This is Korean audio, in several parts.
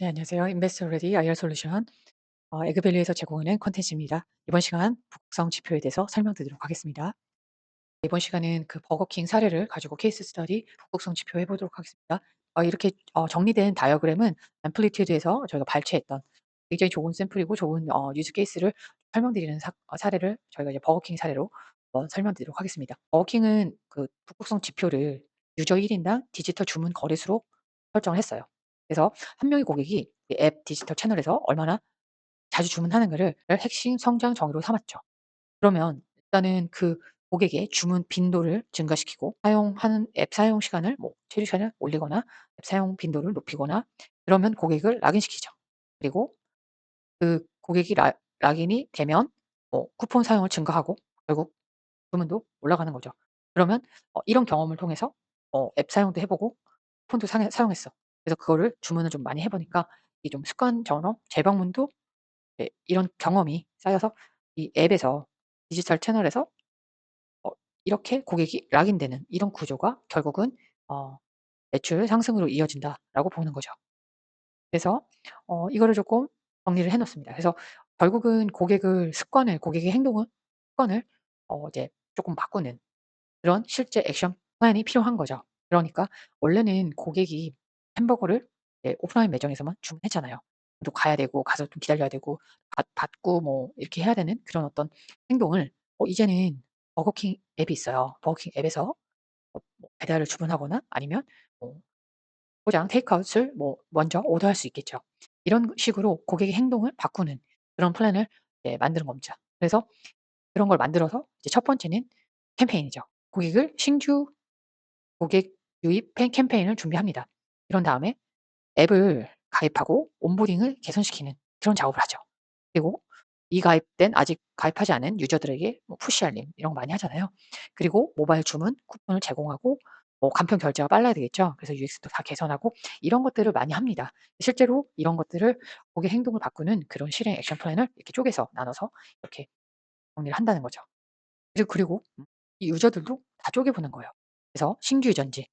네, 안녕하세요. 인베스터 레디 IR 솔루션 에그밸류에서 제공하는 콘텐츠입니다. 이번 시간 북극성 지표에 대해서 설명드리도록 하겠습니다. 이번 시간은 그 버거킹 사례를 가지고 케이스 스터디 북극성 지표 해보도록 하겠습니다. 이렇게 정리된 다이어그램은 앰플리튜드에서 저희가 발췌했던 굉장히 좋은 샘플이고 좋은 유즈 케이스를 설명드리는 사례를 저희가 이제 버거킹 사례로 설명드리도록 하겠습니다. 버거킹은 그 북극성 지표를 유저 1인당 디지털 주문 거래수로 설정을 했어요. 그래서 한 명의 고객이 이 앱 디지털 채널에서 얼마나 자주 주문하는가를 핵심 성장 정의로 삼았죠. 그러면 일단은 그 고객의 주문 빈도를 증가시키고 사용하는 앱 사용 시간을 뭐 체류 시간을 올리거나 앱 사용 빈도를 높이거나 그러면 고객을 락인시키죠. 그리고 그 고객이 락인이 되면 쿠폰 사용을 증가하고 결국 주문도 올라가는 거죠. 그러면 이런 경험을 통해서 앱 사용도 해 보고 쿠폰도 사용했어. 그래서 그거를 주문을 좀 많이 해 보니까 이게 좀 습관처럼 재방문도 이런 경험이 쌓여서 이 앱에서 디지털 채널에서 어 이렇게 고객이 락인되는 이런 구조가 결국은 어 '매출 상승으로 이어진다.'라고 보는 거죠. 그래서 이거를 조금 정리를 해 놓습니다. 그래서 결국은 고객의 행동을 습관을 이제 조금 바꾸는 그런 실제 액션 플랜이 필요한 거죠. 그러니까 원래는 고객이 햄버거를 오프라인 매장에서만 주문했잖아요. 또 가야 되고 가서 좀 기다려야 되고 받고 뭐 이렇게 해야 되는 그런 어떤 행동을 이제는 버거킹 앱이 있어요. 버거킹 앱에서 뭐 배달을 주문하거나 아니면 뭐 포장 테이크아웃을 뭐 먼저 오더할 수 있겠죠. 이런 식으로 고객의 행동을 바꾸는 그런 플랜을 만드는 겁니다. 그래서 그런 걸 만들어서 이제 첫 번째는 캠페인이죠. 신규 고객 유입 캠페인을 준비합니다. 그런 다음에 앱을 가입하고 온보딩을 개선시키는 그런 작업을 하죠. 그리고 미가입된 아직 가입하지 않은 유저들에게 뭐 푸시 알림 이런 거 많이 하잖아요. 그리고 모바일 주문 쿠폰을 제공하고 간편 결제가 빨라야 되겠죠. 그래서 UX도 다 개선하고 이런 것들을 많이 합니다. 실제로 이런 것들을 고객 행동을 바꾸는 그런 실행 액션 플랜을 이렇게 쪼개서 나눠서 이렇게 정리를 한다는 거죠. 그리고 이 유저들도 다 쪼개 보는 거예요. 그래서 신규 유전지,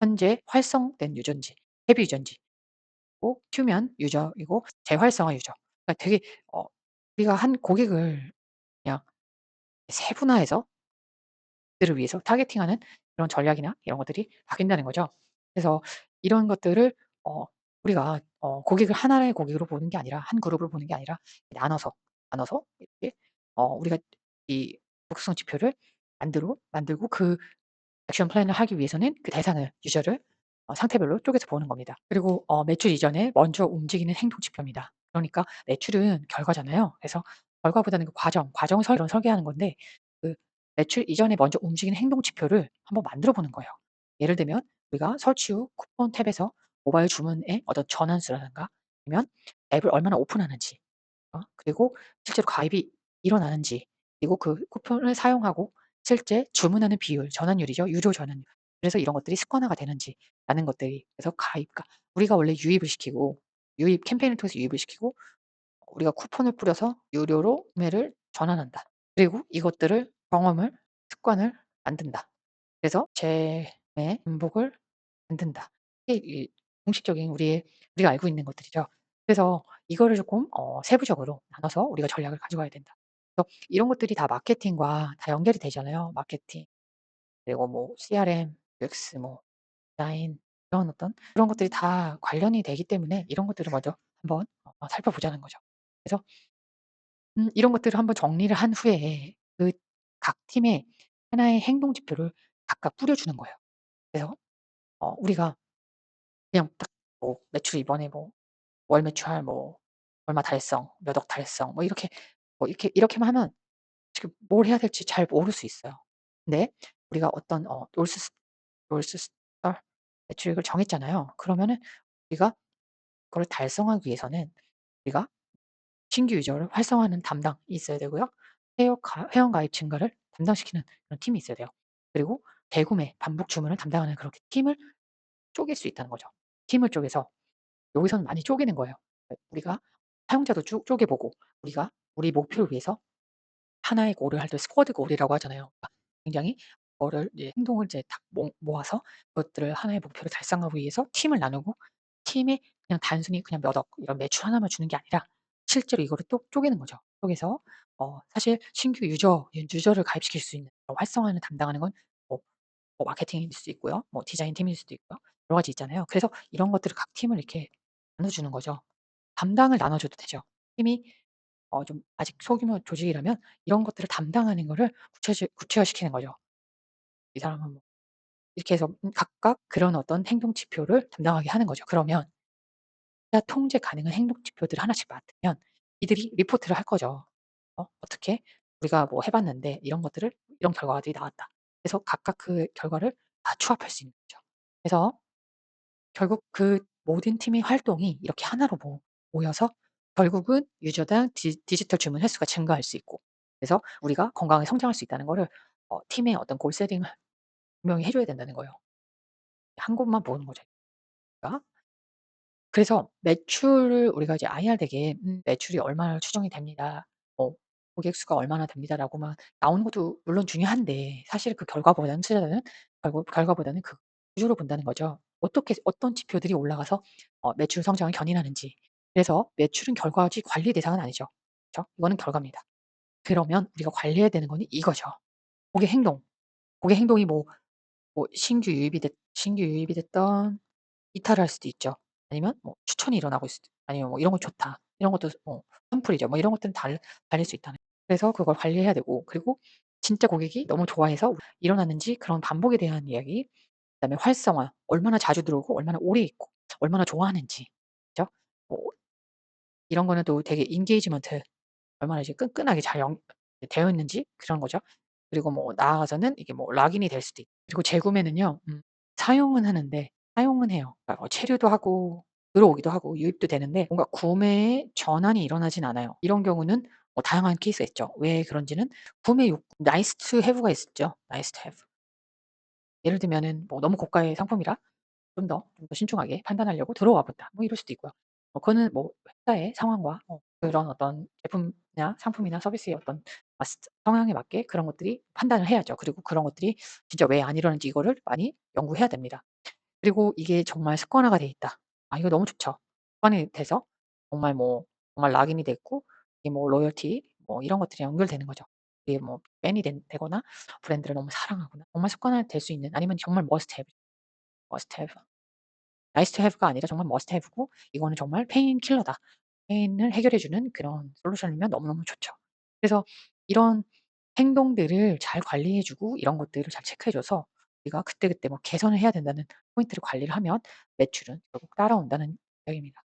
현재 활성된 유전지, 헤비 유전지, 고 튜면 유저이고 재활성화 유저. 그러니까 되게 우리가 한 고객을 그냥 세분화해서 그들을 위해서 타겟팅하는 그런 전략이나 이런 것들이 바뀐다는 거죠. 그래서 이런 것들을 우리가 고객을 하나의 고객으로 보는 게 아니라 한 그룹으로 보는 게 아니라 나눠서 이렇게 우리가 이 복수성 지표를 만들고 그 액션 플랜을 하기 위해서는 그 대상을 유저를 상태별로 쪼개서 보는 겁니다. 그리고 매출 이전에 먼저 움직이는 행동 지표입니다. 그러니까 매출은 결과잖아요. 그래서 결과보다는 그 과정을 설계하는 건데 그 매출 이전에 먼저 움직이는 행동 지표를 한번 만들어 보는 거예요. 예를 들면 우리가 설치 후 쿠폰 탭에서 모바일 주문의 어떤 전환수라든가 아니면 앱을 얼마나 오픈하는지 그리고 실제로 가입이 일어나는지 그리고 그 쿠폰을 사용하고 실제 주문하는 비율, 전환율이죠. 유료 전환율. 그래서 이런 것들이 습관화가 되는지라는 것들이 그래서 우리가 원래 유입 캠페인을 통해서 유입을 시키고 우리가 쿠폰을 뿌려서 유료로 구매를 전환한다. 그리고 이것들을 습관을 만든다. 그래서 재매 반복을 만든다. 이게 공식적인 우리가 알고 있는 것들이죠. 그래서 이거를 조금 세부적으로 나눠서 우리가 전략을 가져가야 된다. 그래서 이런 것들이 다 마케팅과 다 연결이 되잖아요. 마케팅 그리고 뭐 CRM, UX 뭐 디자인 이런 어떤 그런 것들이 다 관련이 되기 때문에 이런 것들을 먼저 한번 살펴보자는 거죠. 그래서 이런 것들을 한번 정리를 한 후에 그 각 팀에 하나의 행동 지표를 각각 뿌려 주는 거예요. 그래서 우리가 그냥 딱 뭐 매출 이번에 뭐 월 매출 뭐 얼마 달성, 몇 억 달성 뭐 이렇게만 하면 지금 뭘 해야 될지 잘 모를 수 있어요. 근데 우리가 어떤 롤스스터 매출액을 정했잖아요. 그러면은 우리가 그걸 달성하기 위해서는 우리가 신규 유저를 활성화하는 담당이 있어야 되고요. 회원 가입 증가를 담당시키는 그런 팀이 있어야 돼요. 그리고 대구매, 반복 주문을 담당하는 그렇게 팀을 쪼갤 수 있다는 거죠. 팀을 쪼개서 여기서는 많이 쪼개는 거예요. 우리가 사용자도 쪼개 보고 우리 목표를 위해서 하나의 골을 할 때 스쿼드 골이라고 하잖아요. 그러니까 굉장히 그거를 이제 행동을 이제 딱 모아서 그것들을 하나의 목표를 달성하기 위해서 팀을 나누고 팀의 그냥 단순히 그냥 몇 억 이런 매출 하나만 주는 게 아니라 실제로 이거를 또 쪼개는 거죠. 쪼개서 사실 신규 유저를 가입시킬 수 있는 활성화를 담당하는 건 뭐 마케팅일 수도 있고요. 뭐 디자인 팀일 수도 있고요. 여러 가지 있잖아요. 그래서 이런 것들을 각 팀을 이렇게 나눠 주는 거죠. 담당을 나눠 줘도 되죠. 팀이 좀 아직 소규모 조직이라면 이런 것들을 담당하는 거를 구체화시키는 거죠. 이 사람은 뭐 이렇게 해서 각각 그런 어떤 행동 지표를 담당하게 하는 거죠. 그러면 진짜 통제 가능한 행동 지표들을 하나씩 맡으면 이들이 리포트를 할 거죠. "어떻게 우리가 뭐 해 봤는데 이런 것들을 이런 결과들이 나왔다." 그래서 각각 그 결과를 다 추합할 수 있는 거죠. 그래서 결국 그 모든 팀의 활동이 이렇게 하나로 모여서 결국은 유저당 디지털 주문 횟수가 증가할 수 있고, 그래서 우리가 건강하게 성장할 수 있다는 거를 팀의 어떤 골 세팅을 분명히 해 줘야 된다는 거예요. 한 곳만 보는 거죠. 그러니까 그래서 매출을 우리가 이제 IR 덱에 매출이 얼마나 추정이 됩니다. 뭐 고객 수가 얼마나 됩니다라고만 나오는 것도 물론 중요한데, 사실 그 결과보다는 투자자는 결과보다는 그 구조를 본다는 거죠. 어떻게 어떤 지표들이 올라가서 매출 성장을 견인하는지. 그래서 매출은 결과지 관리 대상은 아니죠. 그죠? 이거는 결과입니다. 그러면 우리가 관리해야 되는 거는 이거죠. 고객 행동. 고객 행동이 뭐 신규 유입이 됐던 이탈을 할 수도 있죠. 아니면 뭐 추천이 일어나고 있을 때, 아니면 뭐 '이런 거 좋다.' 이런 것도 선풀이죠. 뭐 이런 것들은 달릴 수 있다는, 그래서 그걸 관리해야 되고, 그리고 진짜 고객이 너무 좋아해서 일어났는지 그런 반복에 대한 이야기, 그다음에 활성화, 얼마나 자주 들어오고 얼마나 오래 있고 얼마나 좋아하는지. 그죠? 뭐 이런 거는 또 되게 인게이지먼트, 얼마나 이제 끈끈하게 잘 되어 있는지 그런 거죠. 그리고 뭐 나아가서는 이게 뭐 락인이 될 수도 있고, 그리고 재구매는요. 사용은 하는데 사용은 해요. 그러니까 체류도 하고 들어오기도 하고 유입도 되는데 뭔가 구매의 전환이 일어나진 않아요. 이런 경우는 뭐 다양한 케이스가 있죠. 왜 그런지는 구매 욕구 나이스 투 해브가 있죠. 나이스 투 해브. 예를 들면은 뭐 너무 고가의 상품이라 좀 더 신중하게 판단하려고 들어와 본다. 뭐 이럴 수도 있고요. 그거는 뭐 회사의 상황과 그런 어떤 제품이나 상품이나 서비스의 어떤 성향에 맞게 그런 것들이 판단을 해야죠. 그리고 그런 것들이 진짜 왜 안 이러는지 이거를 많이 연구해야 됩니다. 그리고 이게 정말 습관화가 돼 있다. 이거 너무 좋죠. 습관이 돼서 정말 락인이 됐고, 이게 뭐 로열티 뭐 이런 것들이 연결되는 거죠. 이게 뭐 팬이 되거나 브랜드를 너무 사랑하거나 정말 습관화 될 수 있는, 아니면 정말 머스트 해브, 머스트 해브. 나이스 투 해브가 아니라 정말 머스트 해브고, 이거는 정말 페인 킬러다. 페인을 해결해 주는 그런 솔루션이면 너무너무 좋죠. 그래서 이런 행동들을 잘 관리해 주고 이런 것들을 잘 체크해 줘서 우리가 그때그때 뭐 개선을 해야 된다는 포인트를 관리를 하면 매출은 결국 따라온다는 이야기입니다.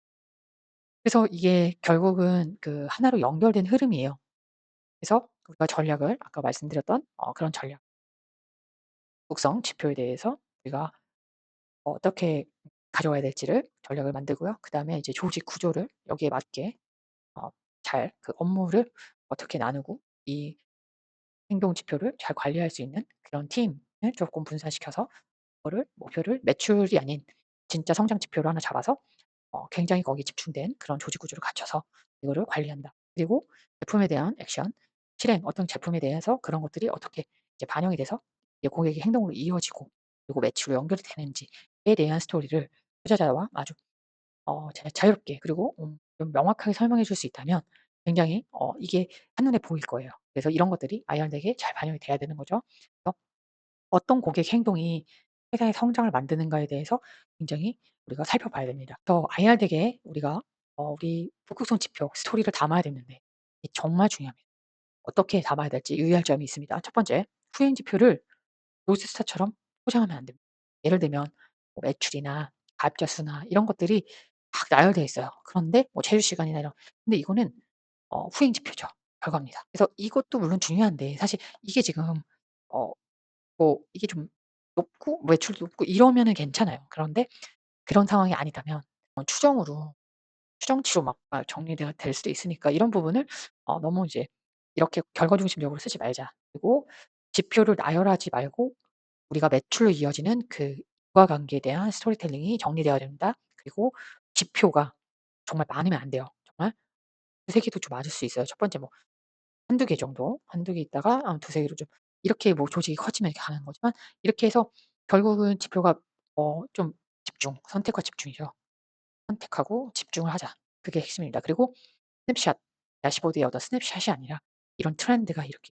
그래서 이게 결국은 그 하나로 연결된 흐름이에요. 그래서 우리가 전략을 아까 말씀드렸던 그런 전략, 곡성 지표에 대해서 우리가 어떻게 가져와야 될지를 전략을 만들고요. 그다음에 이제 조직 구조를 여기에 맞게 잘 그 업무를 어떻게 나누고 이 행동 지표를 잘 관리할 수 있는 그런 팀을 조금 분산시켜서 그거를 목표를 매출이 아닌 진짜 성장 지표로 하나 잡아서 굉장히 거기에 집중된 그런 조직 구조를 갖춰서 이거를 관리한다. 그리고 제품에 대한 액션, 실행, 어떤 제품에 대해서 그런 것들이 어떻게 이제 반영이 돼서 이제 고객의 행동으로 이어지고 그리고 매출로 연결이 되는지에 대한 스토리를 투자자와 아주 자유롭게, 그리고 좀 명확하게 설명해 줄 수 있다면 굉장히 이게 한눈에 보일 거예요. 그래서 이런 것들이 IR 덱에 잘 반영이 돼야 되는 거죠. 그래서 어떤 고객 행동이 회사의 성장을 만드는가에 대해서 굉장히 우리가 살펴봐야 됩니다. 그래서 IR 덱에 우리가 우리 북극성 지표 스토리를 담아야 되는데 이게 정말 중요합니다. 어떻게 담아야 될지 유의할 점이 있습니다. 첫 번째, 후행 지표를 로스타처럼 포장하면 안 됩니다. 예를 들면 뭐 매출이나 가입자 수나 이런 것들이 막 나열되어 있어요. 그런데 뭐 체류 시간이나 이런, 근데 이거는 후행 지표죠. 결과입니다. 그래서 이것도 물론 중요한데 사실 이게 지금 어 뭐 이게 좀 높고 매출도 높고 이러면은 괜찮아요. 그런데 그런 상황이 아니다면 추정치로 막 정리가 될 수도 있으니까 이런 부분을 너무 이제 이렇게 결과 중심적으로 쓰지 말자. 그리고 지표를 나열하지 말고 우리가 매출로 이어지는 그 인과관계에 대한 스토리텔링이 정리되어야 된다. 그리고 지표가 정말 많으면 안 돼요. 정말 두세 개도 좀 맞을 수 있어요. 첫 번째 뭐 한두 개 정도, 한두 개 있다가 두세 개로 좀 이렇게 뭐 조직이 커지면 이렇게 가는 거지만, 이렇게 해서 결국은 지표가 좀 집중, 선택과 집중이죠. 선택하고 집중을 하자. 그게 핵심입니다. 그리고 스냅샷, 대시보드의 어떤 스냅샷이 아니라 이런 트렌드가 이렇게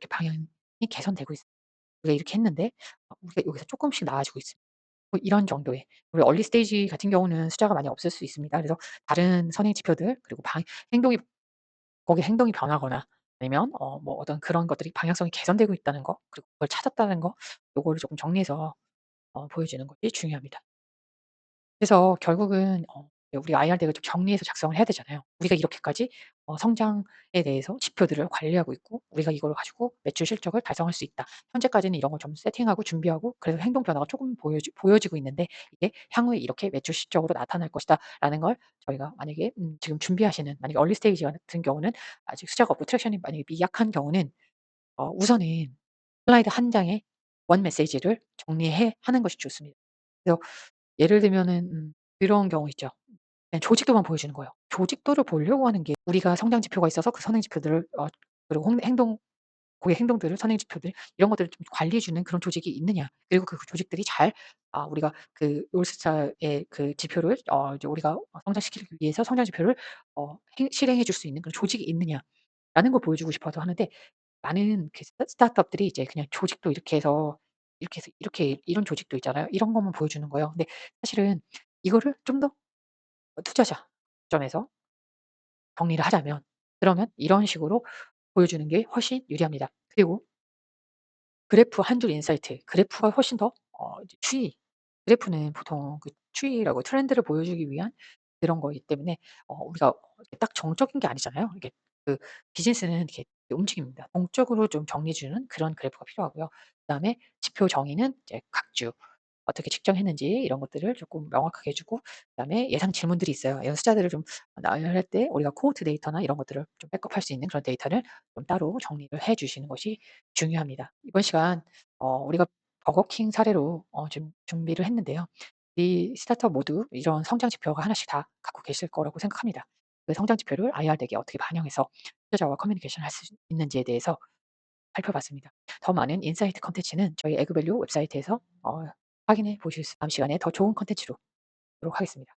방향이 개선되고 있어. 우리가 이렇게 했는데 우리가 여기서 쪼끔씩 나아지고 있습니다. 뭐 이런 정도의, 우리 얼리 스테이지 같은 경우는 숫자가 많이 없을 수 있습니다. 그래서 다른 선행 지표들, 그리고 행동이 거기에 행동이 변하거나 아니면 뭐 어떤 그런 것들이 방향성이 개선되고 있다는 거, 그리고 그걸 찾았다는 거, 요거를 쪼끔 정리해서 보여주는 것이 중요합니다. 그래서 결국은 우리 IRD를 좀 정리해서 작성을 해야 되잖아요. 우리가 이렇게까지 성장에 대해서 지표들을 관리하고 있고, 우리가 이걸 가지고 매출 실적을 달성할 수 있다. 현재까지는 이런 걸 좀 세팅하고 준비하고, 그래서 행동 변화가 조금 보여지고 있는데, 이게 향후에 이렇게 매출 실적으로 나타날 것이다라는 걸 저희가 만약에 지금 준비하시는, 만약에 얼리 스테이지 같은 경우는 아직 숫자가 없고 트랙션이 만약에 미약한 경우는 우선은 슬라이드 한 장에 원 메시지를 정리해 하는 것이 좋습니다. 그래서 예를 들면은 그런 경우 있죠. 그냥 조직도만 보여주는 거예요. 조직도를 보려고 하는 게, 우리가 성장 지표가 있어서 그 선행 지표들을 그리고 행동, 고객 행동들을, 선행 지표들 이런 것들을 좀 관리해 주는 그런 조직이 있느냐. 그리고 그 조직들이 잘 우리가 그 롤스타의 그 지표를 이제 우리가 성장시키기 위해서 성장 지표를 행 실행해 줄 수 있는 그런 조직이 있느냐라는 걸 보여주고 싶어서 하는데, 많은 그 스타트업들이 이제 그냥 조직도 이렇게 해서 이렇게 이런 조직도 있잖아요. 이런 것만 보여주는 거예요. 근데 사실은 이거를 좀 더 투자자 점에서 정리를 하자면, 그러면 이런 식으로 보여주는 게 훨씬 유리합니다. 그리고 그래프 한 줄 인사이트, 그래프가 훨씬 더 이제 그래프는 보통 그 추이라고 트렌드를 보여주기 위한 그런 거이기 때문에 우리가 이렇게 딱 정적인 게 아니잖아요. 이게 그 비즈니스는 이렇게 움직입니다. 동적으로 좀 정리해 주는 그런 그래프가 필요하고요. 그다음에 지표 정의는 이제 각 주 어떻게 측정했는지 이런 것들을 조금 명확하게 해 주고, 그다음에 예상 질문들이 있어요. 이런 숫자들을 좀 나열할 때 우리가 코호트 데이터나 이런 것들을 좀 백업할 수 있는 그런 데이터를 좀 따로 정리를 해 주시는 것이 중요합니다. 이번 시간 우리가 버거킹 사례로 좀 준비를 했는데요. 이 스타트업 모두 이런 성장 지표가 하나씩 다 갖고 계실 거라고 생각합니다. 그 성장 지표를 IR 덱에 어떻게 반영해서 투자자와 커뮤니케이션을 할 수 있는지에 대해서 살펴봤습니다. 더 많은 인사이트 콘텐츠는 저희 에그밸류 웹사이트에서 확인해 보실 수, 다음 시간에 더 좋은 콘텐츠로 하도록 하겠습니다.